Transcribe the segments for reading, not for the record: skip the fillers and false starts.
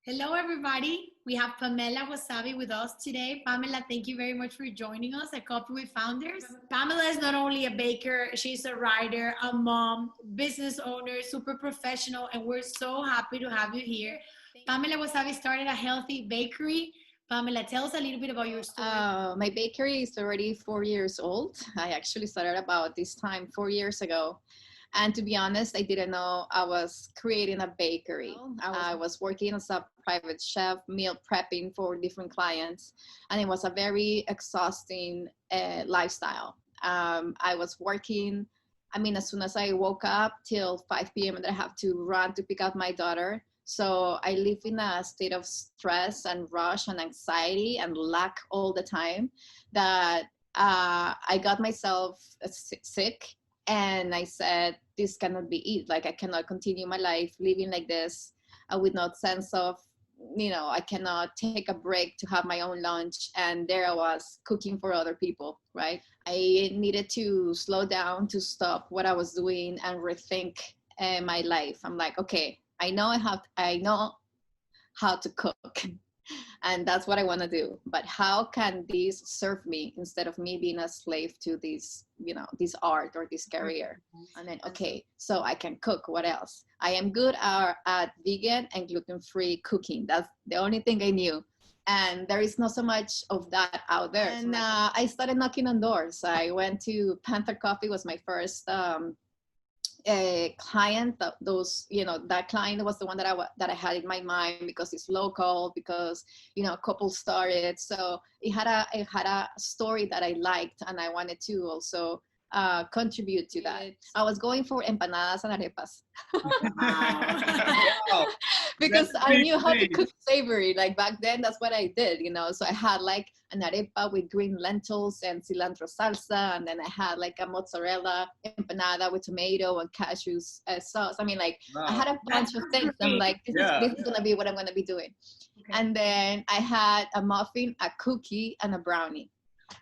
Hello, everybody. We have Pamela Wasabi with us today. Pamela, thank you very much for joining us at Coffee with Founders. Pamela is not only a baker, she's a writer, a mom, business owner, super professional, and we're so happy to have you here. Pamela Wasabi started a healthy bakery. Pamela, tell us a little bit about your story. My bakery is already 4 years old. I actually started about this time 4 years ago. And to be honest, I didn't know I was creating a bakery. I was working as a private chef, meal prepping for different clients. And it was a very exhausting lifestyle. I was working, as soon as I woke up till 5 p.m. and I have to run to pick up my daughter. So I live in a state of stress and rush and anxiety and lack all the time that I got myself sick. And I said, this cannot be it. Like, I cannot continue my life living like this with no sense of, I cannot take a break to have my own lunch. And there I was cooking for other people, right? I needed to slow down, to stop what I was doing and rethink my life. I'm like, okay, I know how to cook. And that's what I want to do. But how can this serve me instead of me being a slave to this, this art or this career? And then, okay, so I can cook. What else? I am good at vegan and gluten-free cooking. That's the only thing I knew. And there is not so much of that out there. And I started knocking on doors. I went to Panther Coffee, was my first a client. That client was the one that I had in my mind because it's local, because couple started, so it had a story that I liked, and I wanted to also contribute to that. I was going for empanadas and arepas. Wow. Because That's I knew how to amazing. cook savory. Like back then, that's what I did, So I had like an arepa with green lentils and cilantro salsa, and then I had like a mozzarella empanada with tomato and cashews sauce. I had Wow. a bunch of things. I'm like, Yeah. this is gonna be what I'm gonna be doing. Okay. And then I had a muffin, a cookie, and a brownie.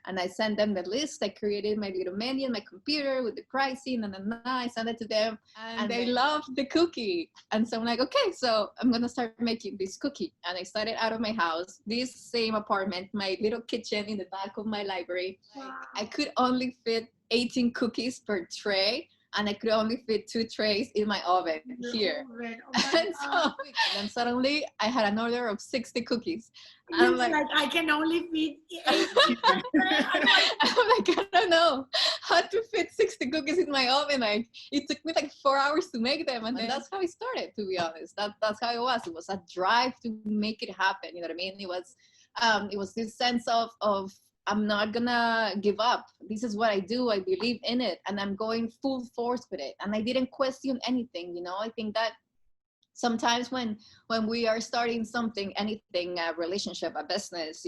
And I sent them the list. I created my little menu on my computer with the pricing, and then I sent it to them, and they loved the cookie. And so I'm like, okay, so I'm gonna start making this cookie. And I started out of my house, this same apartment, my little kitchen in the back of my library. Wow. I could only fit 18 cookies per tray, and I could only fit 2 trays in my oven here. And then suddenly I had an order of 60 cookies. I'm like, I can only feed 8. I'm like, I don't know how to fit 60 cookies in my oven. Like, it took me like 4 hours to make them. And that's how it started, to be honest. That's how it was. It was a drive to make it happen. You know what I mean? It was this sense of I'm not gonna give up. This is what I do. I believe in it, and I'm going full force with it. And I didn't question anything. I think that sometimes when we are starting something, anything, a relationship, a business,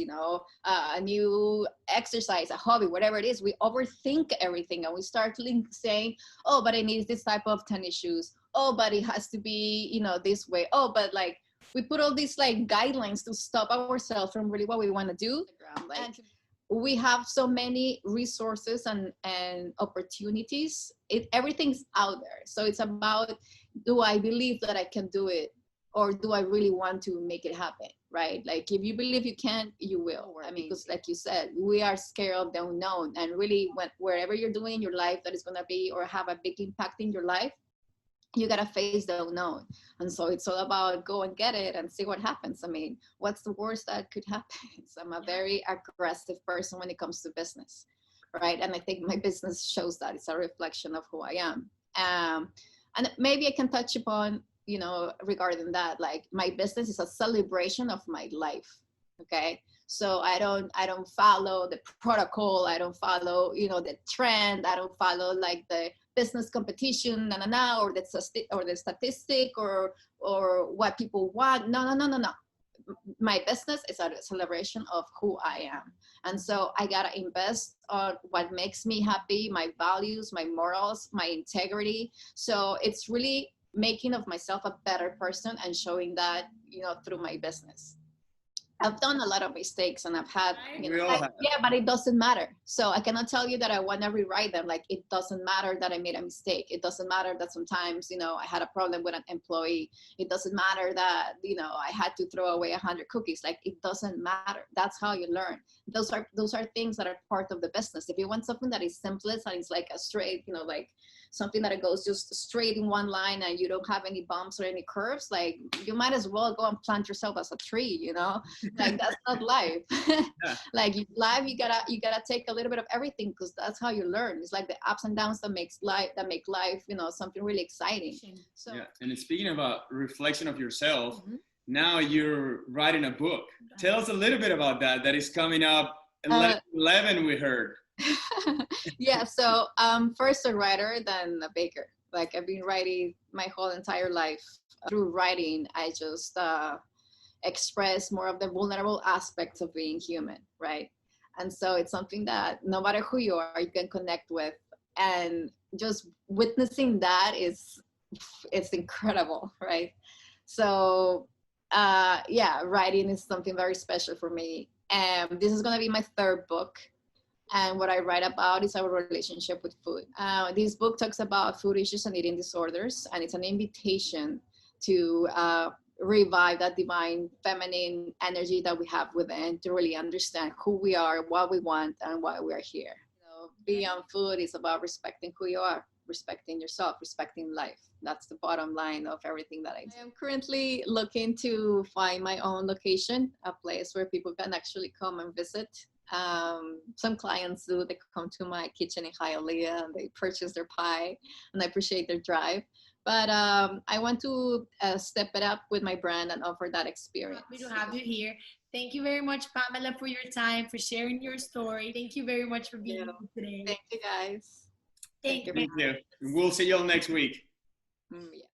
a new exercise, a hobby, whatever it is, we overthink everything, and we start saying, oh, but I need this type of tennis shoes. Oh, but it has to be, this way. Oh, but like, we put all these like guidelines to stop ourselves from really what we want to do. Like, we have so many resources and opportunities. Everything's out there. So it's about, do I believe that I can do it, or do I really want to make it happen, right? Like, if you believe you can, you will. Because like you said, we are scared of the unknown, and really wherever you're doing in your life that is going to be or have a big impact in your life, you got to face the unknown. And so it's all about go and get it and see what happens. What's the worst that could happen? So I'm a very aggressive person when it comes to business, right? And I think my business shows that. It's a reflection of who I am. And maybe I can touch upon, regarding that, like, my business is a celebration of my life. Okay. So I don't follow the protocol. I don't follow, the trend. I don't follow like the business competition, or the statistic, or what people want. No. My business is a celebration of who I am. And so I gotta invest on what makes me happy, my values, my morals, my integrity. So it's really making of myself a better person and showing that, through my business. I've done a lot of mistakes and I've had, have. yeah, but it doesn't matter. So I cannot tell you that I want to rewrite them. Like, it doesn't matter that I made a mistake. It doesn't matter that sometimes, I had a problem with an employee. It doesn't matter that, I had to throw away 100 cookies. Like, it doesn't matter. That's how you learn. Those are things that are part of the business. If you want something that is simplest and it's like a straight, like something that it goes just straight in one line and you don't have any bumps or any curves, like, you might as well go and plant yourself as a tree, like, that's not life. Yeah. Like, life, you gotta take a little bit of everything, because that's how you learn. It's like the ups and downs that make life, something really exciting. So yeah. And speaking about reflection of yourself, now you're writing a book. Tell us a little bit about that is coming up 11 we heard. Yeah, so first a writer, then a baker. Like, I've been writing my whole entire life. Through writing, I just express more of the vulnerable aspects of being human, right? And so it's something that no matter who you are, you can connect with. And just witnessing that it's incredible, right? So yeah, writing is something very special for me. And this is going to be my third book. And what I write about is our relationship with food. This book talks about food issues and eating disorders, and it's an invitation to revive that divine feminine energy that we have within, to really understand who we are, what we want, and why we are here. Beyond food is about respecting who you are, respecting yourself, respecting life. That's the bottom line of everything that I do. I am currently looking to find my own location, a place where people can actually come and visit. Some clients do, they come to my kitchen in Hialeah and they purchase their pie, and I appreciate their drive. But I want to step it up with my brand and offer that experience. Happy to have you here. Thank you very much, Pamela, for your time, for sharing your story. Thank you very much for being here today. Thank you, guys. Thank you. Thank you. We'll see you all next week. Yeah.